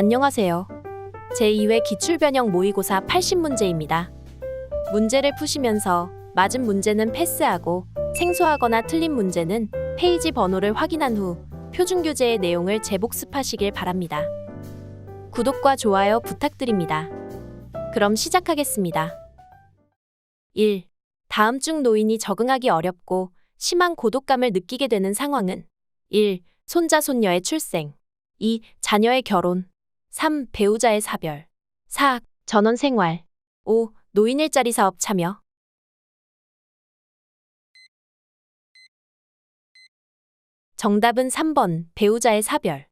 안녕하세요. 제2회 기출변형 모의고사 80문제입니다. 문제를 푸시면서 맞은 문제는 패스하고 생소하거나 틀린 문제는 페이지 번호를 확인한 후 표준교재의 내용을 재복습하시길 바랍니다. 구독과 좋아요 부탁드립니다. 그럼 시작하겠습니다. 1. 다음 중 노인이 적응하기 어렵고 심한 고독감을 느끼게 되는 상황은 1. 손자 손녀의 출생 2. 자녀의 결혼 3. 배우자의 사별 4. 전원 생활 5. 노인 일자리 사업 참여 정답은 3번 배우자의 사별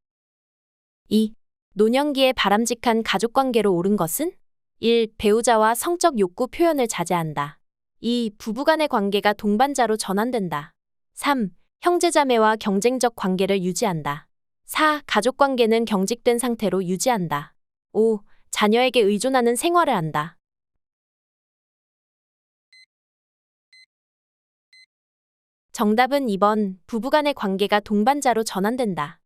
2. 노년기에 바람직한 가족관계로 옳은 것은 1. 배우자와 성적 욕구 표현을 자제한다 2. 부부간의 관계가 동반자로 전환된다 3. 형제자매와 경쟁적 관계를 유지한다 4. 가족관계는 경직된 상태로 유지한다 5. 자녀에게 의존하는 생활을 한다 정답은 2번 부부간의 관계가 동반자로 전환된다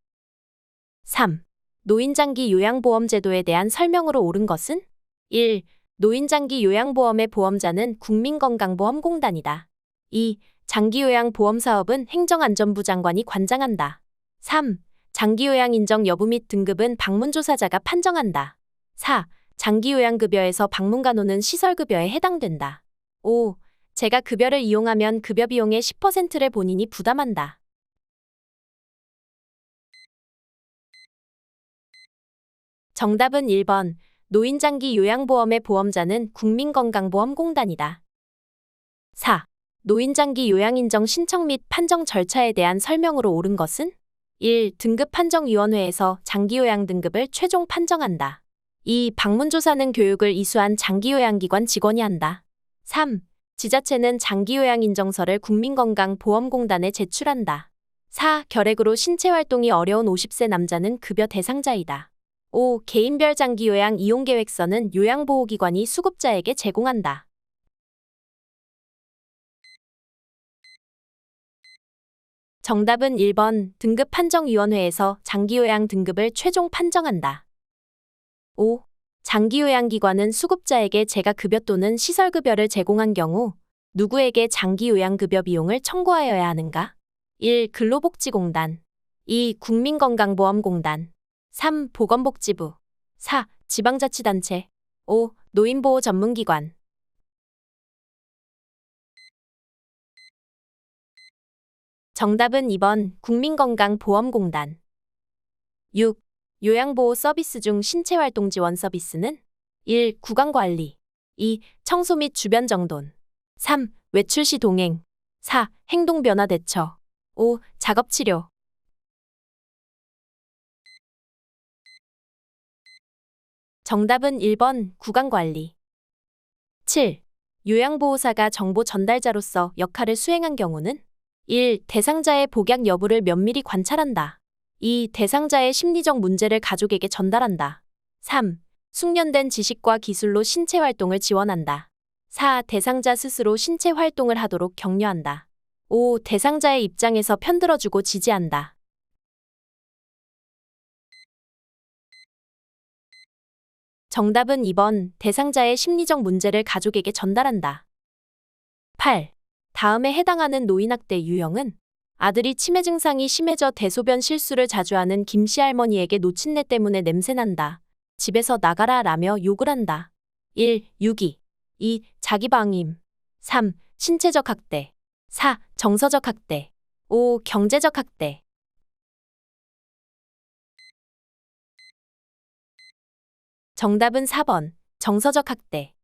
3. 노인장기 요양보험제도에 대한 설명으로 옳은 것은 1. 노인장기 요양보험의 보험자는 국민건강보험공단이다 2. 장기요양보험사업은 행정안전부 장관이 관장한다 3. 장기요양 인정 여부 및 등급은 방문조사자가 판정한다 4. 장기요양급여에서 방문간호는 시설급여에 해당된다 5. 제가 급여를 이용하면 급여 비용의 10%를 본인이 부담한다 정답은 1번 노인장기 요양보험의 보험자는 국민건강보험공단이다 4. 노인장기 요양인정 신청 및 판정 절차에 대한 설명으로 옳은 것은 1. 등급판정위원회에서 장기요양 등급을 최종 판정한다 2. 방문조사는 교육을 이수한 장기요양기관 직원이 한다 3. 지자체는 장기요양인정서를 국민건강보험공단에 제출한다 4. 결핵으로 신체활동이 어려운 50세 남자는 급여 대상자이다 5. 개인별 장기요양 이용계획서는 요양보호기관이 수급자에게 제공한다 정답은 1번 등급판정위원회에서 장기요양 등급을 최종 판정한다 5. 장기요양기관은 수급자에게 재가급여 또는 시설급여를 제공한 경우 누구에게 장기요양급여 비용을 청구하여야 하는가? 1. 근로복지공단 2. 국민건강보험공단 3. 보건복지부 4. 지방자치단체 5. 노인보호전문기관 정답은 2번 국민건강보험공단 6. 요양보호 서비스 중 신체활동 지원 서비스는 1. 구강관리 2. 청소 및 주변 정돈 3. 외출 시 동행 4. 행동변화 대처 5. 작업치료 정답은 1번 구강관리 7. 요양보호사가 정보 전달자로서 역할을 수행한 경우는 1. 대상자의 복약 여부를 면밀히 관찰한다 2. 대상자의 심리적 문제를 가족에게 전달한다 3. 숙련된 지식과 기술로 신체활동을 지원한다 4. 대상자 스스로 신체활동을 하도록 격려한다 5. 대상자의 입장에서 편들어주고 지지한다 정답은 2번 대상자의 심리적 문제를 가족에게 전달한다 8. 다음에 해당하는 노인학대 유형은 아들이 치매 증상이 심해져 대소변 실수를 자주 하는 김씨 할머니에게 노친내 때문에 냄새난다. 집에서 나가라 라며 욕을 한다. 1. 유기 2. 자기방임 3. 신체적 학대 4. 정서적 학대 5. 경제적 학대 정답은 4번 정서적 학대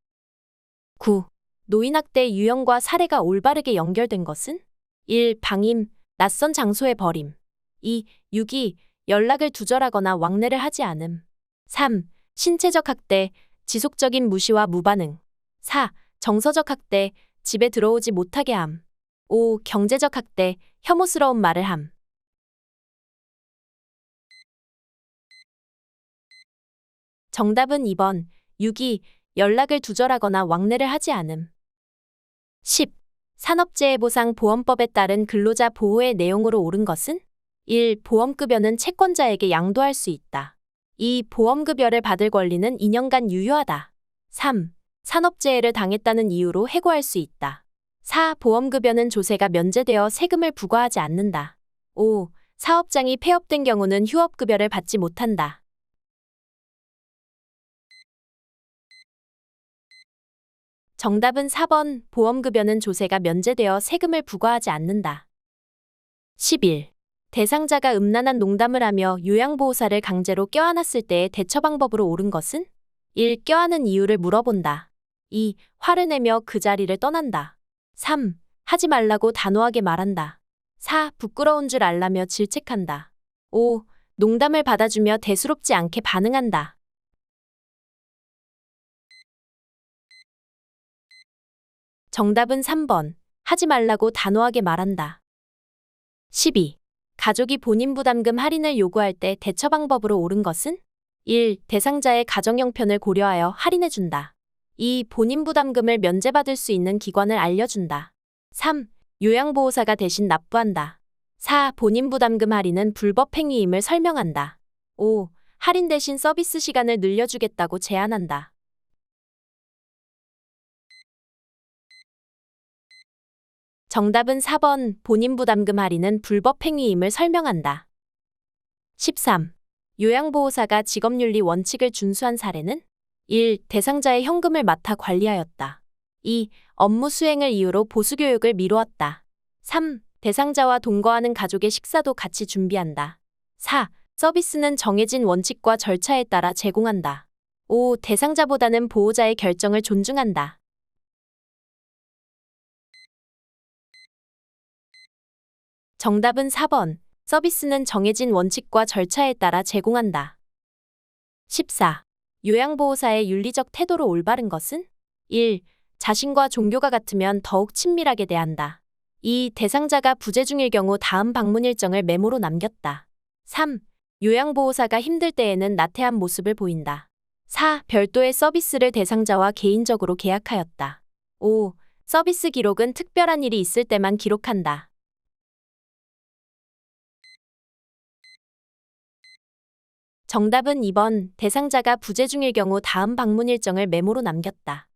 9. 노인학대 유형과 사례가 올바르게 연결된 것은 1. 방임 낯선 장소에 버림 2. 유기 연락을 두절하거나 왕래를 하지 않음 3. 신체적 학대 지속적인 무시와 무반응 4. 정서적 학대 집에 들어오지 못하게 함 5. 경제적 학대 혐오스러운 말을 함 정답은 2번 유기 연락을 두절하거나 왕래를 하지 않음 10. 산업재해보상보험법에 따른 근로자 보호의 내용으로 옳은 것은 1. 보험급여는 채권자에게 양도할 수 있다. 2. 보험급여를 받을 권리는 2년간 유효하다. 3. 산업재해를 당했다는 이유로 해고할 수 있다. 4. 보험급여는 조세가 면제되어 세금을 부과하지 않는다. 5. 사업장이 폐업된 경우는 휴업급여를 받지 못한다. 정답은 4번. 보험급여는 조세가 면제되어 세금을 부과하지 않는다. 11. 대상자가 음란한 농담을 하며 요양보호사를 강제로 껴안았을 때의 대처 방법으로 옳은 것은? 1. 껴안은 이유를 물어본다. 2. 화를 내며 그 자리를 떠난다. 3. 하지 말라고 단호하게 말한다. 4. 부끄러운 줄 알라며 질책한다. 5. 농담을 받아주며 대수롭지 않게 반응한다. 정답은 3번. 하지 말라고 단호하게 말한다. 12. 가족이 본인 부담금 할인을 요구할 때 대처 방법으로 옳은 것은? 1. 대상자의 가정 형편을 고려하여 할인해준다. 2. 본인 부담금을 면제받을 수 있는 기관을 알려준다. 3. 요양보호사가 대신 납부한다. 4. 본인 부담금 할인은 불법 행위임을 설명한다. 5. 할인 대신 서비스 시간을 늘려주겠다고 제안한다. 정답은 4번. 본인 부담금 할인은 불법 행위임을 설명한다. 13. 요양보호사가 직업윤리 원칙을 준수한 사례는? 1. 대상자의 현금을 맡아 관리하였다. 2. 업무 수행을 이유로 보수교육을 미루었다. 3. 대상자와 동거하는 가족의 식사도 같이 준비한다. 4. 서비스는 정해진 원칙과 절차에 따라 제공한다. 5. 대상자보다는 보호자의 결정을 존중한다. 정답은 4번. 서비스는 정해진 원칙과 절차에 따라 제공한다. 14. 요양보호사의 윤리적 태도로 올바른 것은? 1. 자신과 종교가 같으면 더욱 친밀하게 대한다. 2. 대상자가 부재 중일 경우 다음 방문 일정을 메모로 남겼다. 3. 요양보호사가 힘들 때에는 나태한 모습을 보인다. 4. 별도의 서비스를 대상자와 개인적으로 계약하였다. 5. 서비스 기록은 특별한 일이 있을 때만 기록한다. 정답은 2번. 대상자가 부재 중일 경우 다음 방문 일정을 메모로 남겼다.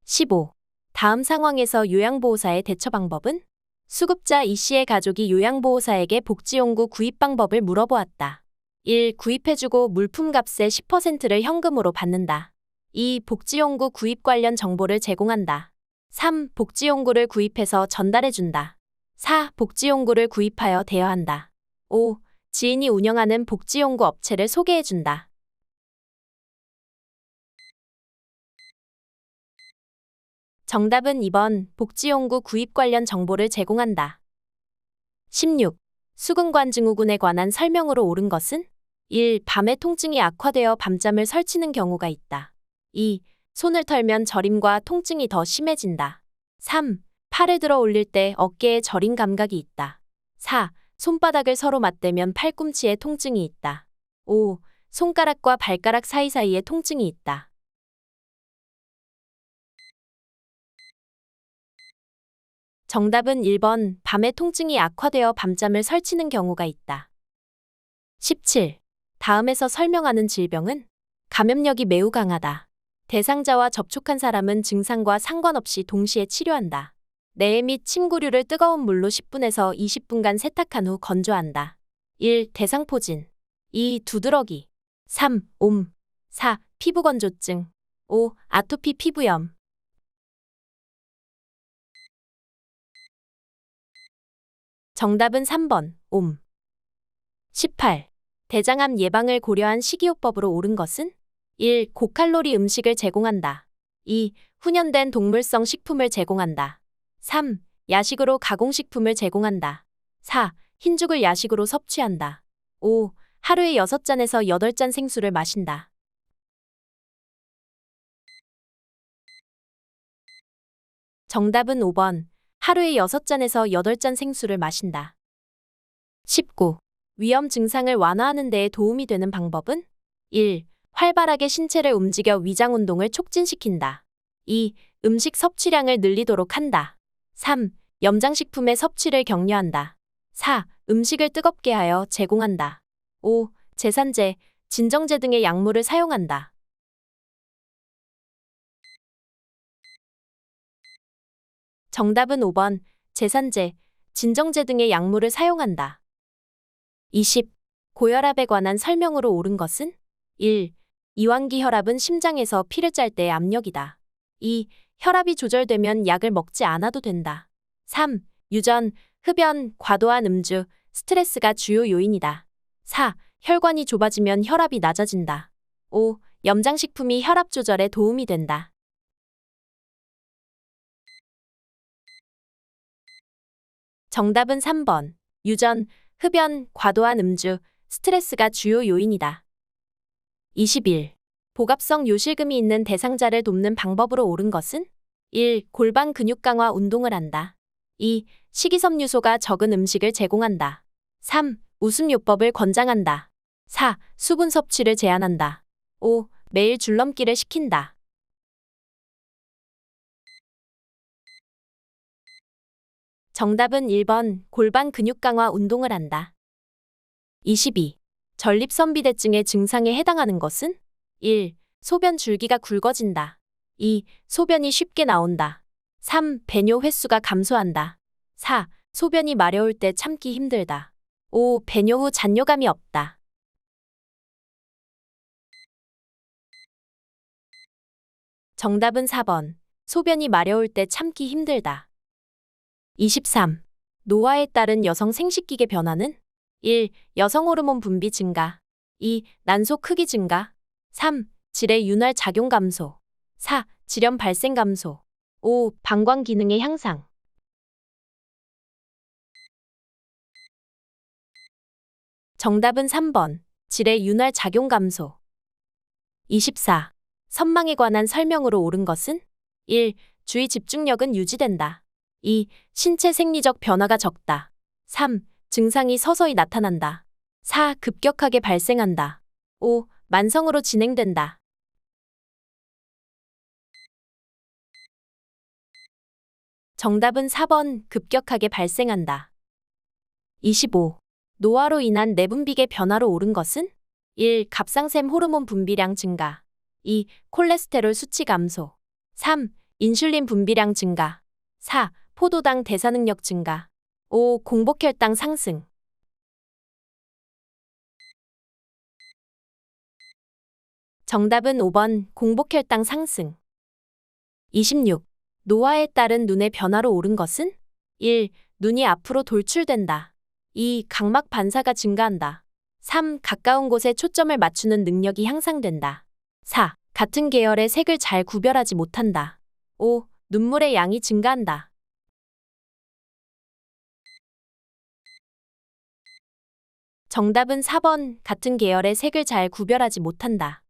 15. 다음 상황에서 요양보호사의 대처 방법은? 수급자 E씨의 가족이 요양보호사에게 복지용구 구입 방법을 물어보았다. 1. 구입해주고 물품값의 10%를 현금으로 받는다. 2. 복지용구 구입 관련 정보를 제공한다. 3. 복지용구를 구입해서 전달해준다. 4. 복지용구를 구입하여 대여한다. 5. 지인이 운영하는 복지용구 업체를 소개해준다. 정답은 2번. 복지용구 구입 관련 정보를 제공한다. 16. 수근관 증후군에 관한 설명으로 옳은 것은? 1. 밤에 통증이 악화되어 밤잠을 설치는 경우가 있다. 2. 손을 털면 저림과 통증이 더 심해진다. 3. 팔을 들어 올릴 때 어깨에 저림 감각이 있다. 4. 손바닥을 서로 맞대면 팔꿈치에 통증이 있다. 5. 손가락과 발가락 사이사이에 통증이 있다. 정답은 1번. 밤에 통증이 악화되어 밤잠을 설치는 경우가 있다. 17. 다음에서 설명하는 질병은? 감염력이 매우 강하다. 대상자와 접촉한 사람은 증상과 상관없이 동시에 치료한다. 내해 및 침구류를 뜨거운 물로 10분에서 20분간 세탁한 후 건조한다. 1. 대상포진. 2. 두드러기. 3. 옴. 4. 피부건조증. 5. 아토피 피부염. 정답은 3번. 옴. 18. 대장암 예방을 고려한 식이요법으로 옳은 것은? 1. 고칼로리 음식을 제공한다. 2. 훈연된 동물성 식품을 제공한다. 3. 야식으로 가공식품을 제공한다. 4. 흰죽을 야식으로 섭취한다. 5. 하루에 6잔에서 8잔 생수를 마신다. 정답은 5번. 하루에 6잔에서 8잔 생수를 마신다. 19. 위험 증상을 완화하는 데에 도움이 되는 방법은? 1. 활발하게 신체를 움직여 위장 운동을 촉진시킨다. 2. 음식 섭취량을 늘리도록 한다. 3. 염장식품의 섭취를 격려한다. 4. 음식을 뜨겁게 하여 제공한다. 5. 제산제, 진정제 등의 약물을 사용한다. 정답은 5번, 제산제, 진정제 등의 약물을 사용한다. 20. 고혈압에 관한 설명으로 옳은 것은? 1. 이완기 혈압은 심장에서 피를 짤 때의 압력이다. 2. 혈압이 조절되면 약을 먹지 않아도 된다. 3. 유전, 흡연, 과도한 음주, 스트레스가 주요 요인이다. 4. 혈관이 좁아지면 혈압이 낮아진다. 5. 염장식품이 혈압 조절에 도움이 된다. 정답은 3번. 유전, 흡연, 과도한 음주, 스트레스가 주요 요인이다. 21. 복압성 요실금이 있는 대상자를 돕는 방법으로 옳은 것은? 1. 골반 근육 강화 운동을 한다. 2. 식이섬유소가 적은 음식을 제공한다. 3. 웃음요법을 권장한다. 4. 수분 섭취를 제한한다. 5. 매일 줄넘기를 시킨다. 정답은 1번, 골반 근육 강화 운동을 한다. 22. 전립선비대증의 증상에 해당하는 것은? 1. 소변 줄기가 굵어진다. 2. 소변이 쉽게 나온다. 3. 배뇨 횟수가 감소한다. 4. 소변이 마려울 때 참기 힘들다. 5. 배뇨 후 잔뇨감이 없다. 정답은 4번. 소변이 마려울 때 참기 힘들다. 23. 노화에 따른 여성 생식기계 변화는? 1. 여성 호르몬 분비 증가. 2. 난소 크기 증가. 3. 질의 윤활 작용 감소. 4. 질염 발생 감소. 5. 방광 기능의 향상. 정답은 3번. 질의 윤활 작용 감소. 24. 선망에 관한 설명으로 옳은 것은? 1. 주의 집중력은 유지된다. 2. 신체 생리적 변화가 적다. 3. 증상이 서서히 나타난다. 4. 급격하게 발생한다. 5. 만성으로 진행된다. 정답은 4번, 급격하게 발생한다. 25. 노화로 인한 내분비계 변화로 옳은 것은? 1. 갑상샘 호르몬 분비량 증가. 2. 콜레스테롤 수치 감소. 3. 인슐린 분비량 증가. 4. 포도당 대사 능력 증가. 5. 공복혈당 상승. 정답은 5번, 공복혈당 상승. 26. 노화에 따른 눈의 변화로 옳은 것은? 1. 눈이 앞으로 돌출된다. 2. 각막 반사가 증가한다. 3. 가까운 곳에 초점을 맞추는 능력이 향상된다. 4. 같은 계열의 색을 잘 구별하지 못한다. 5. 눈물의 양이 증가한다. 정답은 4번, 같은 계열의 색을 잘 구별하지 못한다.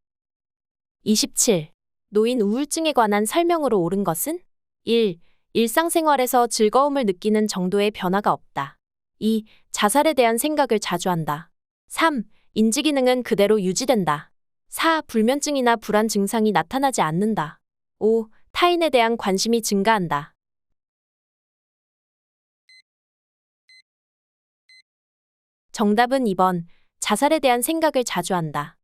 27. 노인 우울증에 관한 설명으로 옳은 것은? 1. 일상생활에서 즐거움을 느끼는 정도의 변화가 없다. 2. 자살에 대한 생각을 자주 한다. 3. 인지기능은 그대로 유지된다. 4. 불면증이나 불안 증상이 나타나지 않는다. 5. 타인에 대한 관심이 증가한다. 정답은 2번. 자살에 대한 생각을 자주 한다.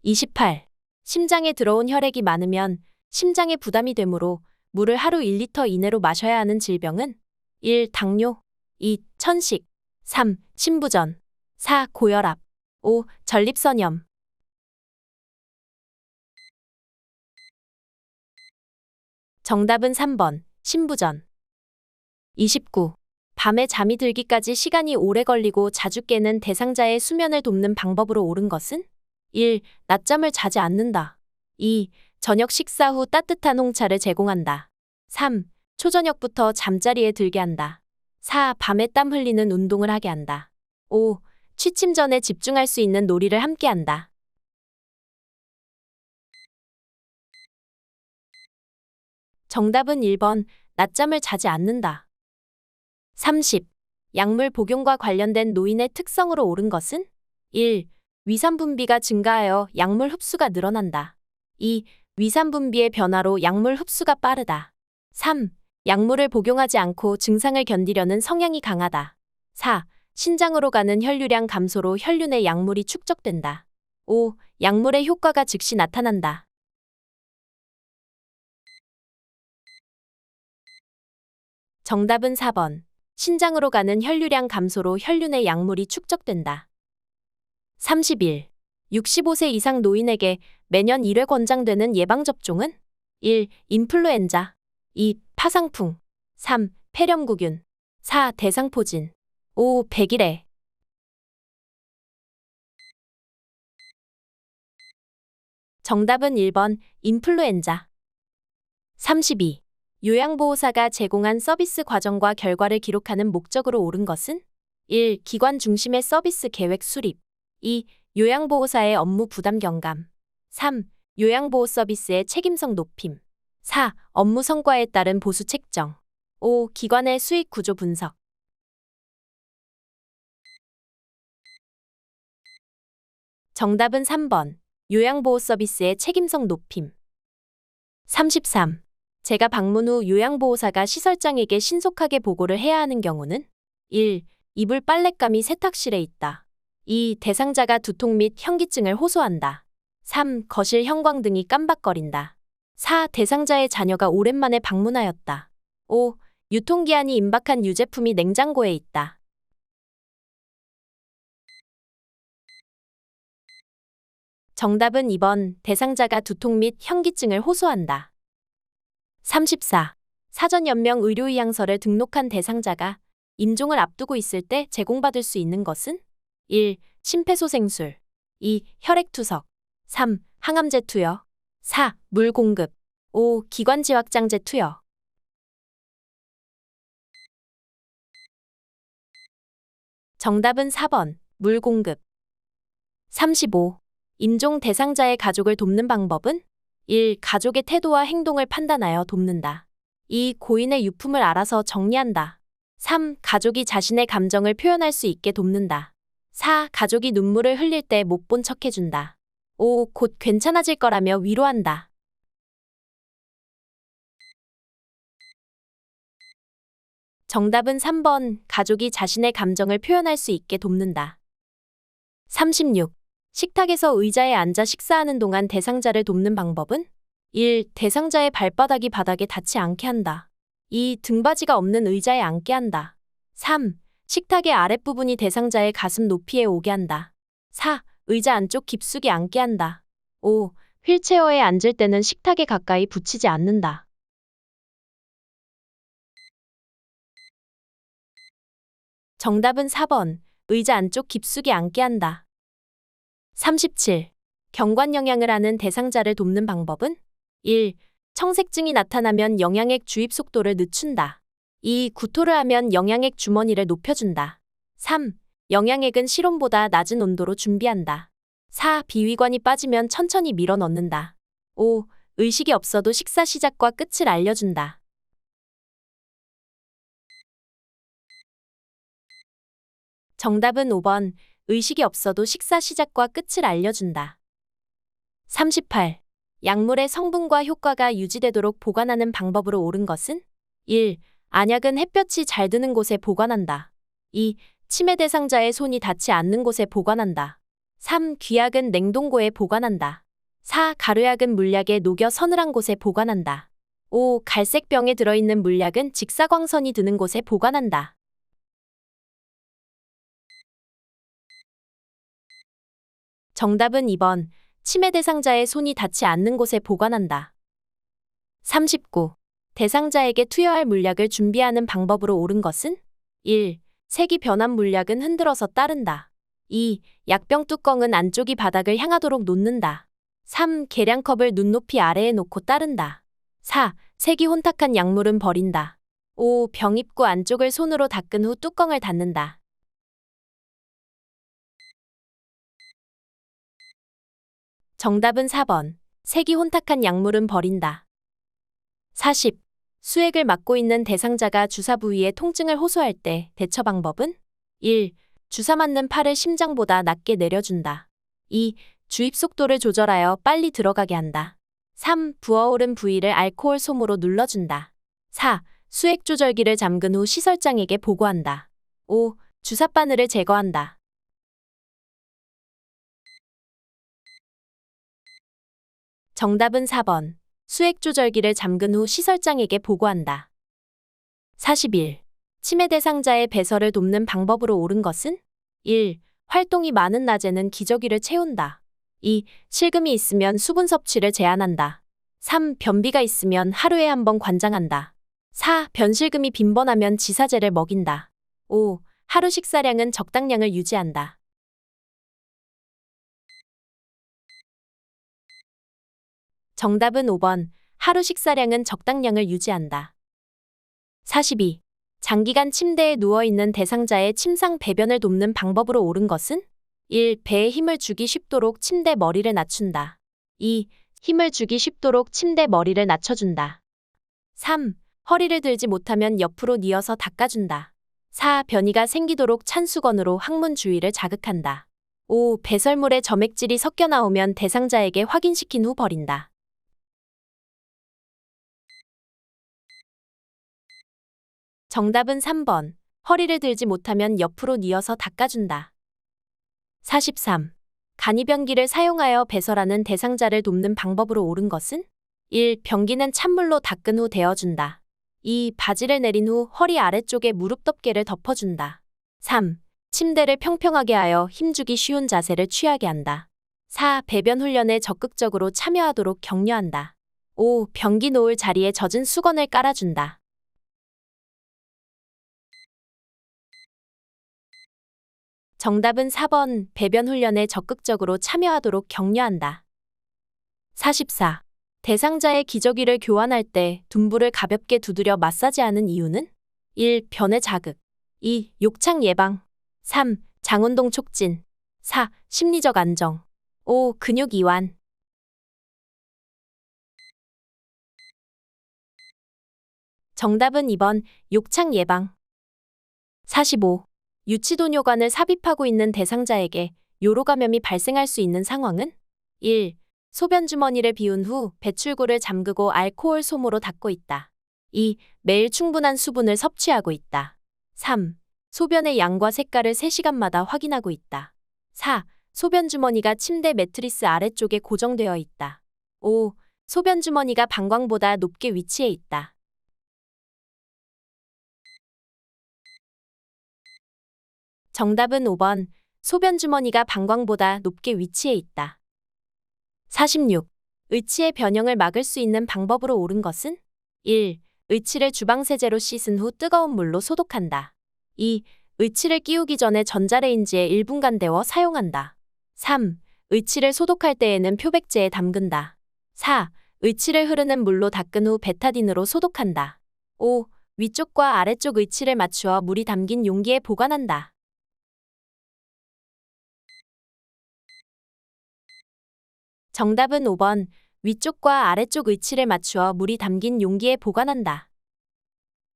28. 심장에 들어온 혈액이 많으면 심장에 부담이 되므로 물을 하루 1리터 이내로 마셔야 하는 질병은? 1. 당뇨. 2. 천식. 3. 신부전. 4. 고혈압. 5. 전립선염. 정답은 3번. 신부전. 29. 밤에 잠이 들기까지 시간이 오래 걸리고 자주 깨는 대상자의 수면을 돕는 방법으로 옳은 것은? 1. 낮잠을 자지 않는다. 2. 저녁 식사 후 따뜻한 홍차를 제공한다. 3. 초저녁부터 잠자리에 들게 한다. 4. 밤에 땀 흘리는 운동을 하게 한다. 5. 취침 전에 집중할 수 있는 놀이를 함께 한다. 정답은 1번. 낮잠을 자지 않는다. 30. 약물 복용과 관련된 노인의 특성으로 옳은 것은? 1. 위산 분비가 증가하여 약물 흡수가 늘어난다. 2. 위산 분비의 변화로 약물 흡수가 빠르다. 3. 약물을 복용하지 않고 증상을 견디려는 성향이 강하다. 4. 신장으로 가는 혈류량 감소로 혈류 내 약물이 축적된다. 5. 약물의 효과가 즉시 나타난다. 정답은 4번. 신장으로 가는 혈류량 감소로 혈류 내 약물이 축적된다. 31. 65세 이상 노인에게 매년 1회 권장되는 예방접종은 1. 인플루엔자 2. 파상풍 3. 폐렴구균 4. 대상포진 5. 백일해 정답은 1번 인플루엔자. 32. 요양보호사가 제공한 서비스 과정과 결과를 기록하는 목적으로 옳은 것은 1. 기관 중심의 서비스 계획 수립 2. 요양보호사의 업무 부담 경감 3. 요양보호 서비스의 책임성 높임 4. 업무 성과에 따른 보수 책정 5. 기관의 수익 구조 분석 정답은 3번. 요양보호 서비스의 책임성 높임. 33. 제가 방문 후 요양보호사가 시설장에게 신속하게 보고를 해야 하는 경우는 1. 이불 빨랫감이 세탁실에 있다. 2. 대상자가 두통 및 현기증을 호소한다. 3. 거실 형광등이 깜박거린다. 4. 대상자의 자녀가 오랜만에 방문하였다. 5. 유통기한이 임박한 유제품이 냉장고에 있다. 정답은 2번. 대상자가 두통 및 현기증을 호소한다. 34. 사전연명 의료의향서를 등록한 대상자가 임종을 앞두고 있을 때 제공받을 수 있는 것은 1. 심폐소생술 2. 혈액투석 3. 항암제 투여 4. 물 공급 5. 기관지확장제 투여 정답은 4번. 물 공급. 35. 임종 대상자의 가족을 돕는 방법은 1. 가족의 태도와 행동을 판단하여 돕는다. 2. 고인의 유품을 알아서 정리한다. 3. 가족이 자신의 감정을 표현할 수 있게 돕는다. 4. 가족이 눈물을 흘릴 때 못 본 척해준다. 5. 곧 괜찮아질 거라며 위로한다. 정답은 3번. 가족이 자신의 감정을 표현할 수 있게 돕는다. 36. 식탁에서 의자에 앉아 식사하는 동안 대상자를 돕는 방법은 1. 대상자의 발바닥이 바닥에 닿지 않게 한다. 2. 등받이가 없는 의자에 앉게 한다. 3. 식탁의 아랫부분이 대상자의 가슴 높이에 오게 한다. 4. 의자 안쪽 깊숙이 앉게 한다. 5. 휠체어에 앉을 때는 식탁에 가까이 붙이지 않는다. 정답은 4번. 의자 안쪽 깊숙이 앉게 한다. 37. 경관 영양을 하는 대상자를 돕는 방법은 1. 청색증이 나타나면 영양액 주입 속도를 늦춘다. 2. 구토를 하면 영양액 주머니를 높여준다. 3. 영양액은 실온보다 낮은 온도로 준비한다. 4. 비위관이 빠지면 천천히 밀어 넣는다. 5. 의식이 없어도 식사 시작과 끝을 알려준다. 정답은 5번. 의식이 없어도 식사 시작과 끝을 알려준다. 38. 약물의 성분과 효과가 유지되도록 보관하는 방법으로 옳은 것은 1. 안약은 햇볕이 잘 드는 곳에 보관한다. 2. 치매 대상자의 손이 닿지 않는 곳에 보관한다. 3. 귀약은 냉동고에 보관한다. 4. 가루약은 물약에 녹여 서늘한 곳에 보관한다. 5. 갈색 병에 들어있는 물약은 직사광선이 드는 곳에 보관한다. 정답은 2번. 치매 대상자의 손이 닿지 않는 곳에 보관한다. 39. 대상자에게 투여할 물약을 준비하는 방법으로 옳은 것은 1. 색이 변한 물약은 흔들어서 따른다. 2. 약병 뚜껑은 안쪽이 바닥을 향하도록 놓는다. 3. 계량컵을 눈높이 아래에 놓고 따른다. 4. 색이 혼탁한 약물은 버린다. 5. 병 입구 안쪽을 손으로 닦은 후 뚜껑을 닫는다. 정답은 4번. 색이 혼탁한 약물은 버린다. 40. 수액을 맞고 있는 대상자가 주사 부위의 통증을 호소할 때 대처 방법은 1. 주사 맞는 팔을 심장보다 낮게 내려준다. 2. 주입 속도를 조절하여 빨리 들어가게 한다. 3. 부어오른 부위를 알코올 솜으로 눌러준다. 4. 수액 조절기를 잠근 후 시설장에게 보고한다. 5. 주사 바늘을 제거한다. 정답은 4번. 수액 조절기를 잠근 후 시설장에게 보고한다. 41. 치매 대상자의 배설을 돕는 방법으로 옳은 것은? 1. 활동이 많은 낮에는 기저귀를 채운다. 2. 실금이 있으면 수분 섭취를 제한한다. 3. 변비가 있으면 하루에 한 번 관장한다. 4. 변실금이 빈번하면 지사제를 먹인다. 5. 하루 식사량은 적당량을 유지한다. 정답은 5번. 하루 식사량은 적당량을 유지한다. 42. 장기간 침대에 누워있는 대상자의 침상 배변을 돕는 방법으로 옳은 것은? 1. 배에 힘을 주기 쉽도록 침대 머리를 낮춘다. 2. 힘을 주기 쉽도록 침대 머리를 낮춰준다. 3. 허리를 들지 못하면 옆으로 뉘어서 닦아준다. 4. 변이가 생기도록 찬 수건으로 항문 주위를 자극한다. 5. 배설물에 점액질이 섞여 나오면 대상자에게 확인시킨 후 버린다. 정답은 3번. 허리를 들지 못하면 옆으로 뉘어서 닦아준다. 43. 간이변기를 사용하여 배설하는 대상자를 돕는 방법으로 옳은 것은? 1. 변기는 찬물로 닦은 후 데워준다. 2. 바지를 내린 후 허리 아래쪽에 무릎 덮개를 덮어준다. 3. 침대를 평평하게 하여 힘주기 쉬운 자세를 취하게 한다. 4. 배변 훈련에 적극적으로 참여하도록 격려한다. 5. 변기 놓을 자리에 젖은 수건을 깔아준다. 정답은 4번. 배변 훈련에 적극적으로 참여하도록 격려한다. 44. 대상자의 기저귀를 교환할 때 둔부를 가볍게 두드려 마사지하는 이유는? 1. 변의 자극. 2. 욕창 예방. 3. 장운동 촉진. 4. 심리적 안정. 5. 근육 이완. 정답은 2번. 욕창 예방. 45. 유치도뇨관을 삽입하고 있는 대상자에게 요로 감염이 발생할 수 있는 상황은? 1. 소변 주머니를 비운 후 배출구를 잠그고 알코올 솜으로 닦고 있다. 2. 매일 충분한 수분을 섭취하고 있다. 3. 소변의 양과 색깔을 3시간마다 확인하고 있다. 4. 소변 주머니가 침대 매트리스 아래쪽에 고정되어 있다. 5. 소변 주머니가 방광보다 높게 위치해 있다. 정답은 5번. 소변 주머니가 방광보다 높게 위치해 있다. 46. 의치의 변형을 막을 수 있는 방법으로 옳은 것은? 1. 의치를 주방세제로 씻은 후 뜨거운 물로 소독한다. 2. 의치를 끼우기 전에 전자레인지에 1분간 데워 사용한다. 3. 의치를 소독할 때에는 표백제에 담근다. 4. 의치를 흐르는 물로 닦은 후 베타딘으로 소독한다. 5. 위쪽과 아래쪽 의치를 맞추어 물이 담긴 용기에 보관한다. 정답은 5번. 위쪽과 아래쪽 의치를 맞추어 물이 담긴 용기에 보관한다.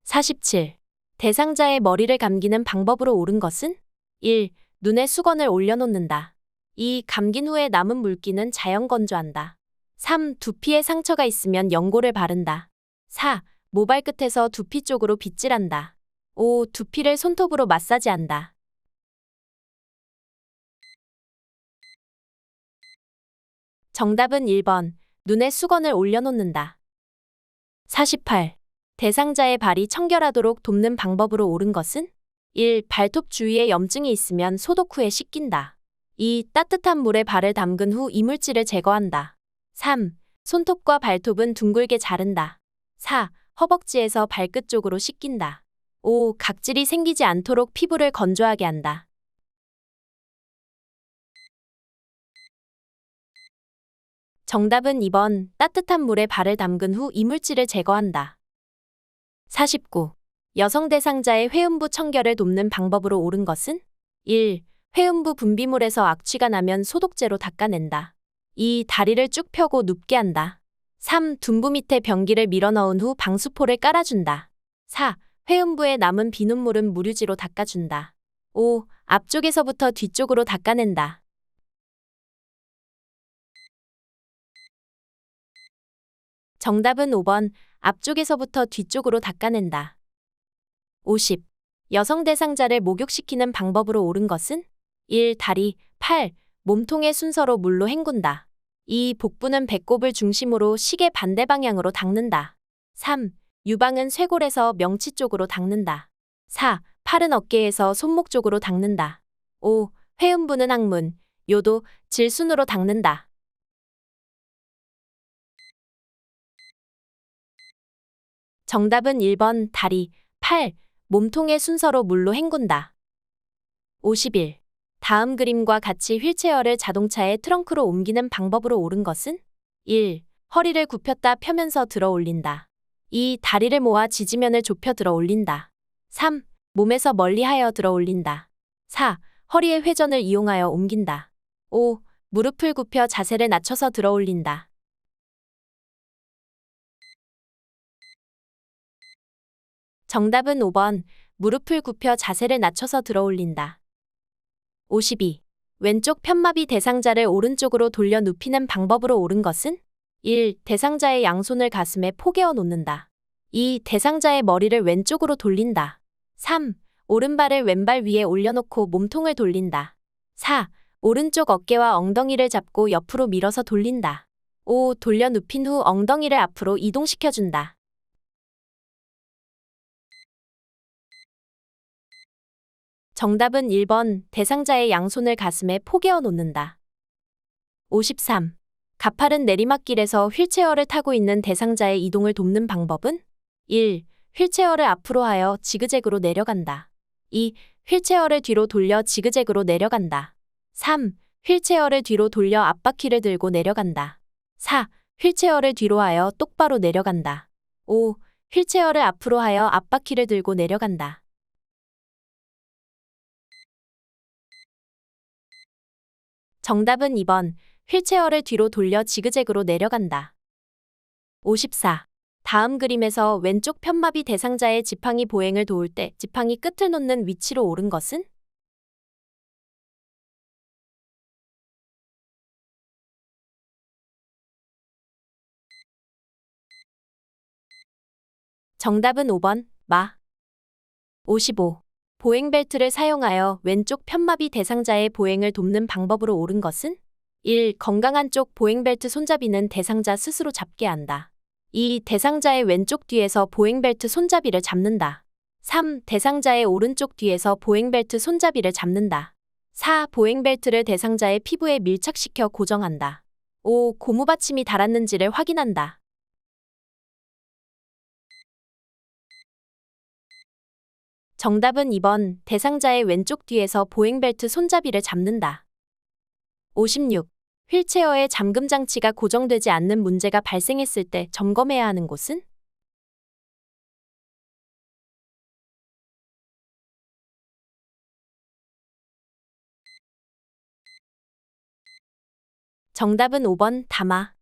47. 대상자의 머리를 감기는 방법으로 옳은 것은? 1. 눈에 수건을 올려놓는다. 2. 감긴 후에 남은 물기는 자연 건조한다. 3. 두피에 상처가 있으면 연고를 바른다. 4. 모발 끝에서 두피 쪽으로 빗질한다. 5. 두피를 손톱으로 마사지한다. 정답은 1번. 눈에 수건을 올려놓는다. 48. 대상자의 발이 청결하도록 돕는 방법으로 옳은 것은? 1. 발톱 주위에 염증이 있으면 소독 후에 씻긴다. 2. 따뜻한 물에 발을 담근 후 이물질을 제거한다. 3. 손톱과 발톱은 둥글게 자른다. 4. 허벅지에서 발끝 쪽으로 씻긴다. 5. 각질이 생기지 않도록 피부를 건조하게 한다. 정답은 2번. 따뜻한 물에 발을 담근 후 이물질을 제거한다. 49. 여성 대상자의 회음부 청결을 돕는 방법으로 옳은 것은? 1. 회음부 분비물에서 악취가 나면 소독제로 닦아낸다. 2. 다리를 쭉 펴고 눕게 한다. 3. 둔부 밑에 변기를 밀어넣은 후 방수포를 깔아준다. 4. 회음부에 남은 비눗물은 무류지로 닦아준다. 5. 앞쪽에서부터 뒤쪽으로 닦아낸다. 정답은 5번. 앞쪽에서부터 뒤쪽으로 닦아낸다. 50. 여성 대상자를 목욕시키는 방법으로 옳은 것은? 1. 다리, 팔, 몸통의 순서로 물로 헹군다. 2. 복부는 배꼽을 중심으로 시계 반대 방향으로 닦는다. 3. 유방은 쇄골에서 명치 쪽으로 닦는다. 4. 팔은 어깨에서 손목 쪽으로 닦는다. 5. 회음부는 항문, 요도, 질순으로 닦는다. 정답은 1번 다리, 팔, 몸통의 순서로 물로 헹군다. 51. 다음 그림과 같이 휠체어를 자동차의 트렁크로 옮기는 방법으로 옳은 것은? 1. 허리를 굽혔다 펴면서 들어 올린다. 2. 다리를 모아 지지면을 좁혀 들어 올린다. 3. 몸에서 멀리하여 들어 올린다. 4. 허리의 회전을 이용하여 옮긴다. 5. 무릎을 굽혀 자세를 낮춰서 들어 올린다. 정답은 5번. 무릎을 굽혀 자세를 낮춰서 들어 올린다. 52. 왼쪽 편마비 대상자를 오른쪽으로 돌려 눕히는 방법으로 옳은 것은? 1. 대상자의 양손을 가슴에 포개어 놓는다. 2. 대상자의 머리를 왼쪽으로 돌린다. 3. 오른발을 왼발 위에 올려놓고 몸통을 돌린다. 4. 오른쪽 어깨와 엉덩이를 잡고 옆으로 밀어서 돌린다. 5. 돌려 눕힌 후 엉덩이를 앞으로 이동시켜준다. 정답은 1번. 대상자의 양손을 가슴에 포개어 놓는다. 53. 가파른 내리막길에서 휠체어를 타고 있는 대상자의 이동을 돕는 방법은? 1. 휠체어를 앞으로 하여 지그재그로 내려간다. 2. 휠체어를 뒤로 돌려 지그재그로 내려간다. 3. 휠체어를 뒤로 돌려 앞바퀴를 들고 내려간다. 4. 휠체어를 뒤로 하여 똑바로 내려간다. 5. 휠체어를 앞으로 하여 앞바퀴를 들고 내려간다. 정답은 2번. 휠체어를 뒤로 돌려 지그재그로 내려간다. 54. 다음 그림에서 왼쪽 편마비 대상자의 지팡이 보행을 도울 때 지팡이 끝을 놓는 위치로 옳은 것은? 정답은 5번. 마. 55. 보행 벨트를 사용하여 왼쪽 편마비 대상자의 보행을 돕는 방법으로 옳은 것은? 1. 건강한 쪽 보행 벨트 손잡이는 대상자 스스로 잡게 한다. 2. 대상자의 왼쪽 뒤에서 보행 벨트 손잡이를 잡는다. 3. 대상자의 오른쪽 뒤에서 보행 벨트 손잡이를 잡는다. 4. 보행 벨트를 대상자의 피부에 밀착시켜 고정한다. 5. 고무 받침이 닳았는지를 확인한다. 정답은 2번. 대상자의 왼쪽 뒤에서 보행 벨트 손잡이를 잡는다. 56. 휠체어의 잠금 장치가 고정되지 않는 문제가 발생했을 때 점검해야 하는 곳은? 정답은 5번. 담아.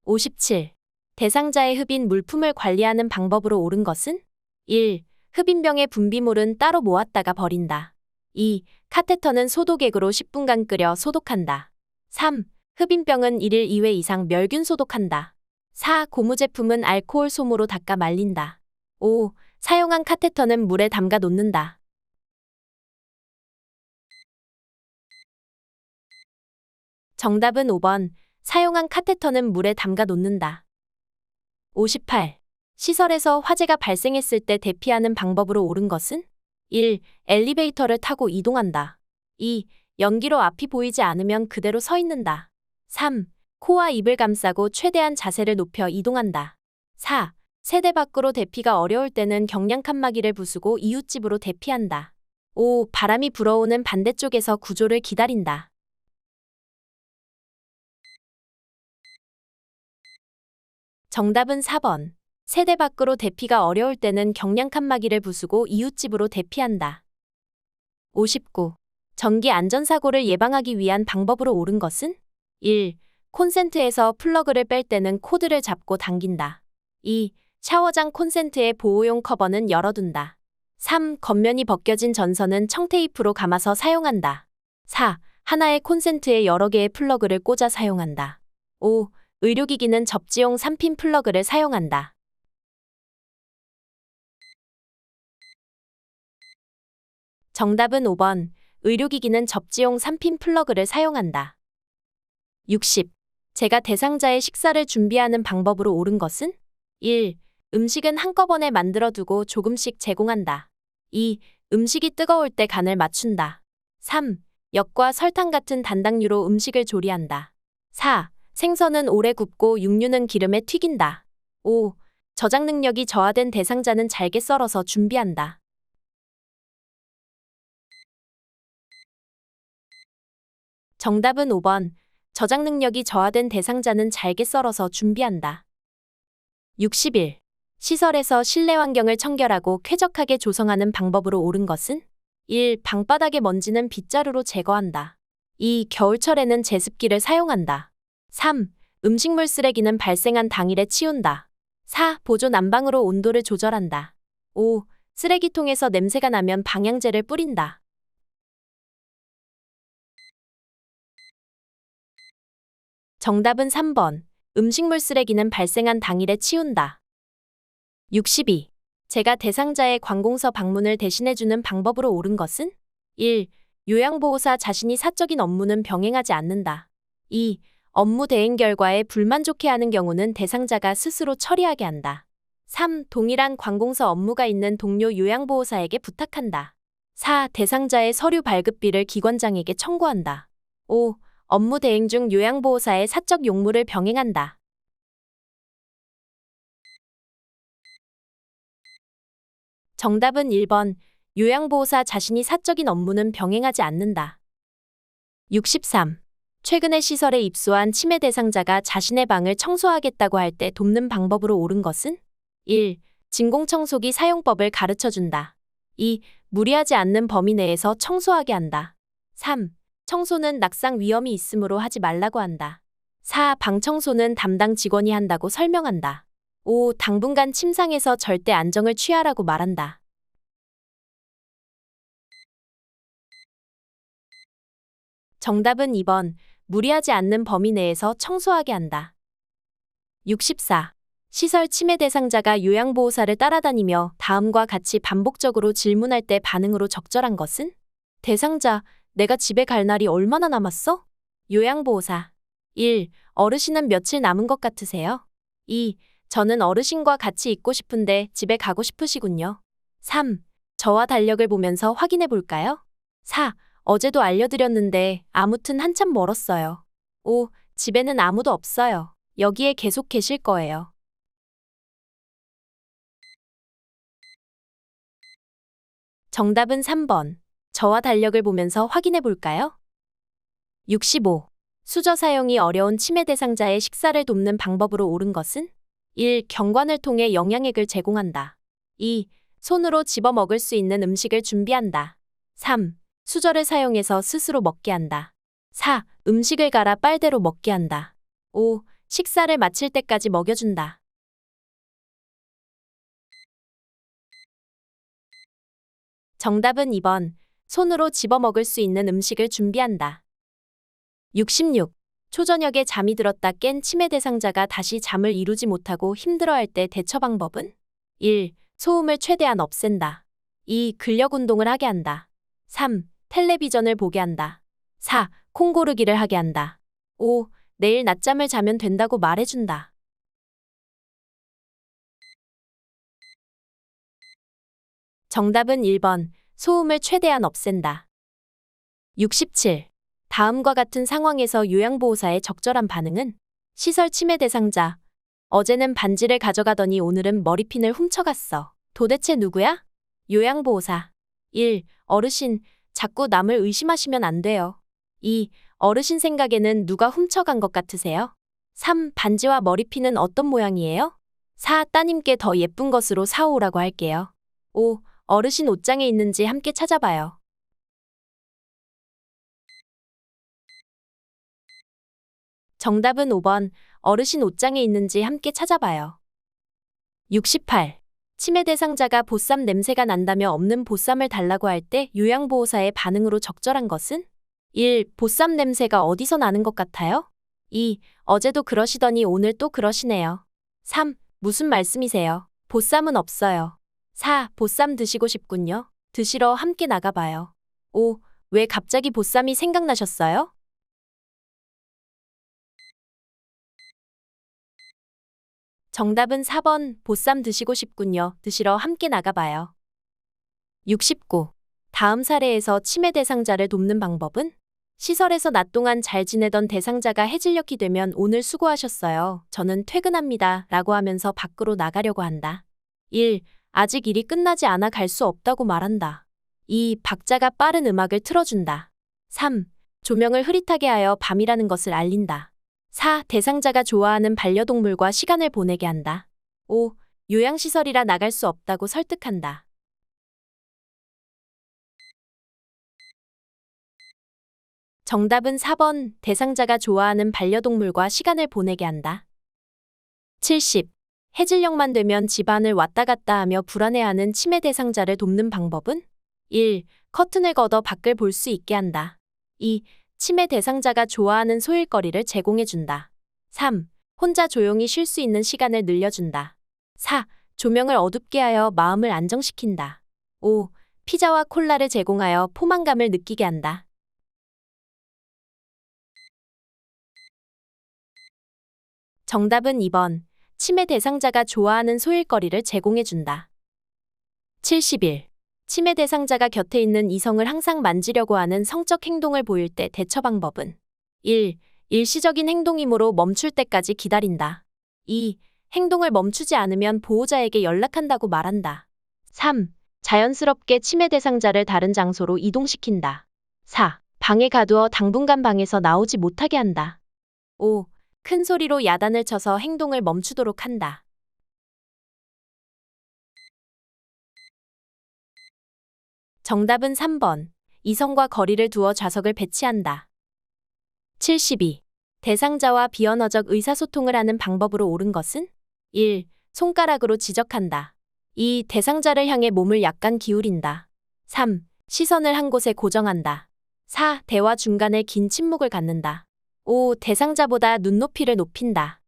57. 대상자의 흡인 물품을 관리하는 방법으로 옳은 것은? 1. 흡인병의 분비물은 따로 모았다가 버린다. 2. 카테터는 소독액으로 10분간 끓여 소독한다. 3. 흡인병은 1일 2회 이상 멸균 소독한다. 4. 고무 제품은 알코올 솜으로 닦아 말린다. 5. 사용한 카테터는 물에 담가 놓는다. 정답은 5번. 사용한 카테터는 물에 담가 놓는다. 58. 시설에서 화재가 발생했을 때 대피하는 방법으로 옳은 것은? 1. 엘리베이터를 타고 이동한다. 2. 연기로 앞이 보이지 않으면 그대로 서 있는다. 3. 코와 입을 감싸고 최대한 자세를 높여 이동한다. 4. 세대 밖으로 대피가 어려울 때는 경량 칸막이를 부수고 이웃집으로 대피한다. 5. 바람이 불어오는 반대쪽에서 구조를 기다린다. 정답은 4번. 세대 밖으로 대피가 어려울 때는 경량 칸막이를 부수고 이웃집으로 대피한다. 59. 전기 안전사고를 예방하기 위한 방법으로 옳은 것은? 1. 콘센트에서 플러그를 뺄 때는 코드를 잡고 당긴다. 2. 샤워장 콘센트의 보호용 커버는 열어둔다. 3. 겉면이 벗겨진 전선은 청테이프로 감아서 사용한다. 4. 하나의 콘센트에 여러 개의 플러그를 꽂아 사용한다. 5. 의료기기는 접지용 3핀 플러그를 사용한다. 정답은 5번. 의료기기는 접지용 3핀 플러그를 사용한다. 60. 제가 대상자의 식사를 준비하는 방법으로 옳은 것은 1. 음식은 한꺼번에 만들어 두고 조금씩 제공한다. 2. 음식이 뜨거울 때 간을 맞춘다. 3. 엿과 설탕 같은 단당류로 음식을 조리한다. 4. 생선은 오래 굽고 육류는 기름에 튀긴다. 5. 저장 능력이 저하된 대상자는 잘게 썰어서 준비한다. 정답은 5번. 저장 능력이 저하된 대상자는 잘게 썰어서 준비한다. 60일. 시설에서 실내 환경을 청결하고 쾌적하게 조성하는 방법으로 옳은 것은 1. 방바닥의 먼지는 빗자루로 제거한다. 2. 겨울철에는 제습기를 사용한다. 3. 음식물 쓰레기는 발생한 당일에 치운다. 4. 보조 난방으로 온도를 조절한다. 5. 쓰레기통에서 냄새가 나면 방향제를 뿌린다. 정답은 3번. 음식물 쓰레기는 발생한 당일에 치운다. 62. 제가 대상자의 관공서 방문을 대신해주는 방법으로 옳은 것은 1. 요양보호사 자신이 사적인 업무는 병행하지 않는다. 2. 업무 대행 결과에 불만족해하는 경우는 대상자가 스스로 처리하게 한다. 3. 동일한 관공서 업무가 있는 동료 요양보호사에게 부탁한다. 4. 대상자의 서류 발급비를 기관장에게 청구한다. 5. 업무 대행 중 요양보호사의 사적 용무를 병행한다. 정답은 1번. 요양보호사 자신이 사적인 업무는 병행하지 않는다. 63. 최근에 시설에 입소한 치매 대상자가 자신의 방을 청소하겠다고 할 때 돕는 방법으로 옳은 것은 1. 진공청소기 사용법을 가르쳐준다. 2. 무리하지 않는 범위 내에서 청소하게 한다. 3. 청소는 낙상 위험이 있으므로 하지 말라고 한다. 4. 방 청소는 담당 직원이 한다고 설명한다. 5. 당분간 침상에서 절대 안정을 취하라고 말한다. 정답은 2번. 무리하지 않는 범위 내에서 청소하게 한다. 64. 시설 치매 대상자가 요양보호사를 따라다니며 다음과 같이 반복적으로 질문할 때 반응으로 적절한 것은? 대상자, 내가 집에 갈 날이 얼마나 남았어? 요양보호사. 1. 어르신은 며칠 남은 것 같으세요? 2. 저는 어르신과 같이 있고 싶은데 집에 가고 싶으시군요. 3. 저와 달력을 보면서 확인해 볼까요? 4. 어제도 알려드렸는데 아무튼 한참 멀었어요. 5. 집에는 아무도 없어요. 여기에 계속 계실 거예요. 정답은 3번. 저와 달력을 보면서 확인해 볼까요? 65. 수저 사용이 어려운 치매 대상자의 식사를 돕는 방법으로 옳은 것은? 1. 경관을 통해 영양액을 제공한다. 2. 손으로 집어 먹을 수 있는 음식을 준비한다. 3. 수저를 사용해서 스스로 먹게 한다. 4. 음식을 갈아 빨대로 먹게 한다. 5. 식사를 마칠 때까지 먹여준다. 정답은 2번. 손으로 집어 먹을 수 있는 음식을 준비한다. 66. 초저녁에 잠이 들었다 깬 치매 대상자가 다시 잠을 이루지 못하고 힘들어할 때 대처 방법은? 1. 소음을 최대한 없앤다. 2. 근력 운동을 하게 한다. 3. 텔레비전을 보게 한다. 4. 콩 고르기를 하게 한다. 5. 내일 낮잠을 자면 된다고 말해준다. 정답은 1번. 소음을 최대한 없앤다. 67. 다음과 같은 상황에서 요양보호사의 적절한 반응은? 시설 치매 대상자. 어제는 반지를 가져가더니 오늘은 머리핀을 훔쳐갔어. 도대체 누구야? 요양보호사. 1. 어르신, 자꾸 남을 의심하시면 안 돼요. 2. 어르신 생각에는 누가 훔쳐간 것 같으세요? 3. 반지와 머리핀은 어떤 모양이에요? 4. 따님께 더 예쁜 것으로 사오라고 할게요. 5. 어르신 옷장에 있는지 함께 찾아봐요. 정답은 5번. 어르신 옷장에 있는지 함께 찾아봐요. 68. 치매 대상자가 보쌈 냄새가 난다며 없는 보쌈을 달라고 할 때 요양보호사의 반응으로 적절한 것은? 1. 보쌈 냄새가 어디서 나는 것 같아요? 2. 어제도 그러시더니 오늘 또 그러시네요. 3. 무슨 말씀이세요? 보쌈은 없어요. 4. 보쌈 드시고 싶군요. 드시러 함께 나가봐요. 5. 왜 갑자기 보쌈이 생각나셨어요? 정답은 4번 보쌈 드시고 싶군요. 드시러 함께 나가봐요. 69. 다음 사례에서 치매 대상자를 돕는 방법은? 시설에서 낮 동안 잘 지내던 대상자가 해질녘이 되면 오늘 수고하셨어요. 저는 퇴근합니다. 라고 하면서 밖으로 나가려고 한다. 1. 아직 일이 끝나지 않아 갈 수 없다고 말한다. 2. 박자가 빠른 음악을 틀어준다. 3. 조명을 흐릿하게 하여 밤이라는 것을 알린다. 4. 대상자가 좋아하는 반려동물과 시간을 보내게 한다. 5. 요양시설이라 나갈 수 없다고 설득한다. 정답은 4번 대상자가 좋아하는 반려동물과 시간을 보내게 한다. 70. 해질녘만 되면 집안을 왔다 갔다 하며 불안해하는 치매 대상자를 돕는 방법은? 1. 커튼을 걷어 밖을 볼 수 있게 한다. 2. 치매 대상자가 좋아하는 소일거리를 제공해준다. 3. 혼자 조용히 쉴 수 있는 시간을 늘려준다. 4. 조명을 어둡게 하여 마음을 안정시킨다. 5. 피자와 콜라를 제공하여 포만감을 느끼게 한다. 정답은 2번. 치매 대상자가 좋아하는 소일거리를 제공해준다. 71. 치매 대상자가 곁에 있는 이성을 항상 만지려고 하는 성적 행동을 보일 때 대처 방법은? 1. 일시적인 행동이므로 멈출 때까지 기다린다. 2. 행동을 멈추지 않으면 보호자에게 연락한다고 말한다. 3. 자연스럽게 치매 대상자를 다른 장소로 이동시킨다. 4. 방에 가두어 당분간 방에서 나오지 못하게 한다. 5. 큰 소리로 야단을 쳐서 행동을 멈추도록 한다. 정답은 3번. 이성과 거리를 두어 좌석을 배치한다. 72. 대상자와 비언어적 의사소통을 하는 방법으로 옳은 것은? 1. 손가락으로 지적한다. 2. 대상자를 향해 몸을 약간 기울인다. 3. 시선을 한 곳에 고정한다. 4. 대화 중간에 긴 침묵을 갖는다. 5. 대상자보다 눈높이를 높인다.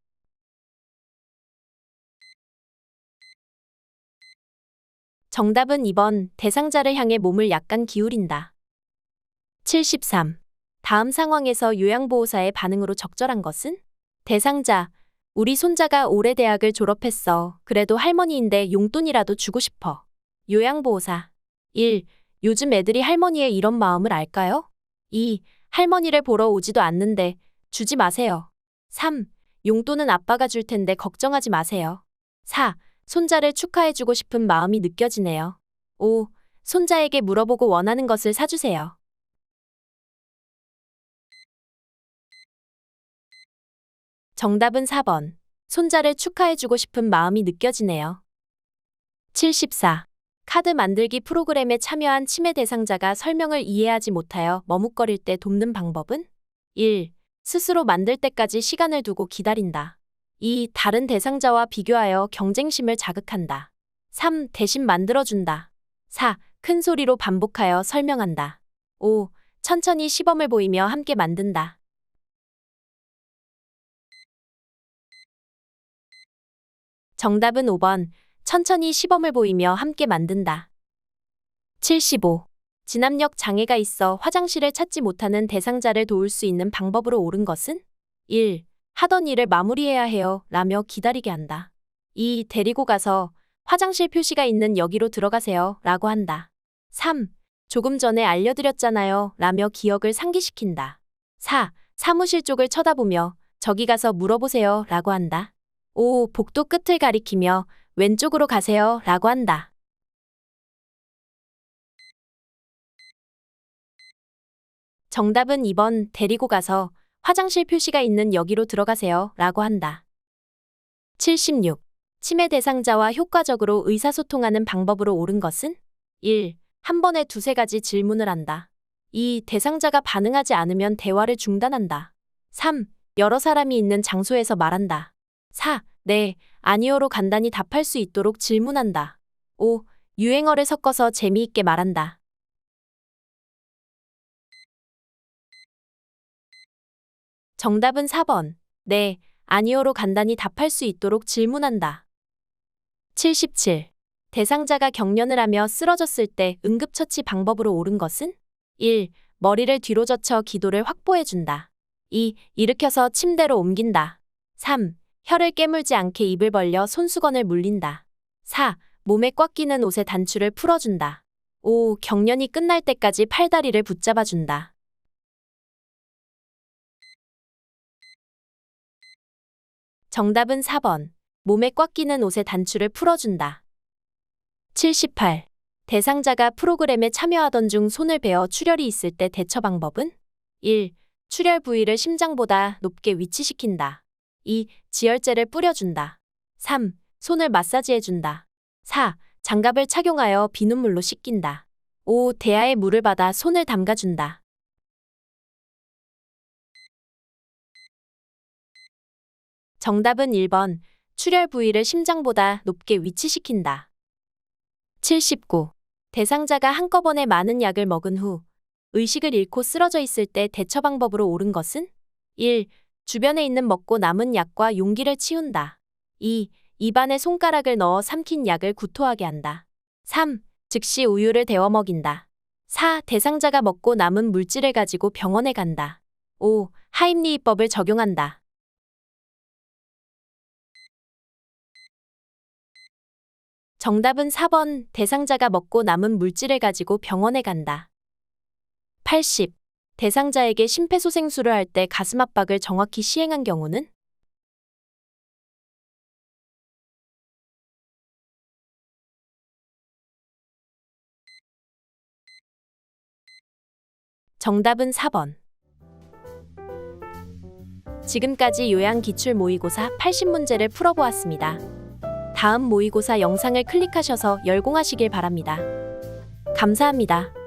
정답은 2번. 대상자를 향해 몸을 약간 기울인다. 73. 다음 상황에서 요양보호사의 반응으로 적절한 것은? 대상자. 우리 손자가 올해 대학을 졸업했어. 그래도 할머니인데 용돈이라도 주고 싶어. 요양보호사. 1. 요즘 애들이 할머니의 이런 마음을 알까요? 2. 할머니를 보러 오지도 않는데 주지 마세요. 3. 용돈은 아빠가 줄 텐데 걱정하지 마세요. 4. 손자를 축하해주고 싶은 마음이 느껴지네요. 5. 손자에게 물어보고 원하는 것을 사주세요. 정답은 4번. 손자를 축하해주고 싶은 마음이 느껴지네요. 74. 카드 만들기 프로그램에 참여한 치매 대상자가 설명을 이해하지 못하여 머뭇거릴 때 돕는 방법은? 1. 스스로 만들 때까지 시간을 두고 기다린다. 2. 다른 대상자와 비교하여 경쟁심을 자극한다. 3. 대신 만들어준다. 4. 큰 소리로 반복하여 설명한다. 5. 천천히 시범을 보이며 함께 만든다. 정답은 5번. 천천히 시범을 보이며 함께 만든다. 75. 진압력 장애가 있어 화장실을 찾지 못하는 대상자를 도울 수 있는 방법으로 옳은 것은? 1. 하던 일을 마무리해야 해요. 라며 기다리게 한다. 2. 데리고 가서 화장실 표시가 있는 여기로 들어가세요. 라고 한다. 3. 조금 전에 알려드렸잖아요. 라며 기억을 상기시킨다. 4. 사무실 쪽을 쳐다보며 저기 가서 물어보세요. 라고 한다. 5. 복도 끝을 가리키며 왼쪽으로 가세요. 라고 한다. 정답은 2번. 데리고 가서 화장실 표시가 있는 여기로 들어가세요. 라고 한다. 76. 치매 대상자와 효과적으로 의사소통하는 방법으로 옳은 것은? 1. 한 번에 두세 가지 질문을 한다. 2. 대상자가 반응하지 않으면 대화를 중단한다. 3. 여러 사람이 있는 장소에서 말한다. 4. 네, 아니요로 간단히 답할 수 있도록 질문한다. 5. 유행어를 섞어서 재미있게 말한다. 정답은 4번. 네, 아니요로 간단히 답할 수 있도록 질문한다. 77. 대상자가 경련을 하며 쓰러졌을 때 응급처치 방법으로 옳은 것은? 1. 머리를 뒤로 젖혀 기도를 확보해준다. 2. 일으켜서 침대로 옮긴다. 3. 혀를 깨물지 않게 입을 벌려 손수건을 물린다. 4. 몸에 꽉 끼는 옷의 단추를 풀어준다. 5. 경련이 끝날 때까지 팔다리를 붙잡아준다. 정답은 4번. 몸에 꽉 끼는 옷의 단추를 풀어준다. 78. 대상자가 프로그램에 참여하던 중 손을 베어 출혈이 있을 때 대처 방법은? 1. 출혈 부위를 심장보다 높게 위치시킨다. 2. 지혈제를 뿌려준다. 3. 손을 마사지해준다. 4. 장갑을 착용하여 비눗물로 씻긴다. 5. 대야에 물을 받아 손을 담가준다. 정답은 1번. 출혈 부위를 심장보다 높게 위치시킨다. 79. 대상자가 한꺼번에 많은 약을 먹은 후 의식을 잃고 쓰러져 있을 때 대처 방법으로 옳은 것은? 1. 주변에 있는 먹고 남은 약과 용기를 치운다. 2. 입안에 손가락을 넣어 삼킨 약을 구토하게 한다. 3. 즉시 우유를 데워 먹인다. 4. 대상자가 먹고 남은 물질을 가지고 병원에 간다. 5. 하임리히법을 적용한다. 정답은 4번. 대상자가 먹고 남은 물질을 가지고 병원에 간다. 80. 대상자에게 심폐소생술을 할 때 가슴 압박을 정확히 시행한 경우는? 정답은 4번. 지금까지 요양 기출 모의고사 80문제를 풀어보았습니다. 다음 모의고사 영상을 클릭하셔서 열공하시길 바랍니다. 감사합니다.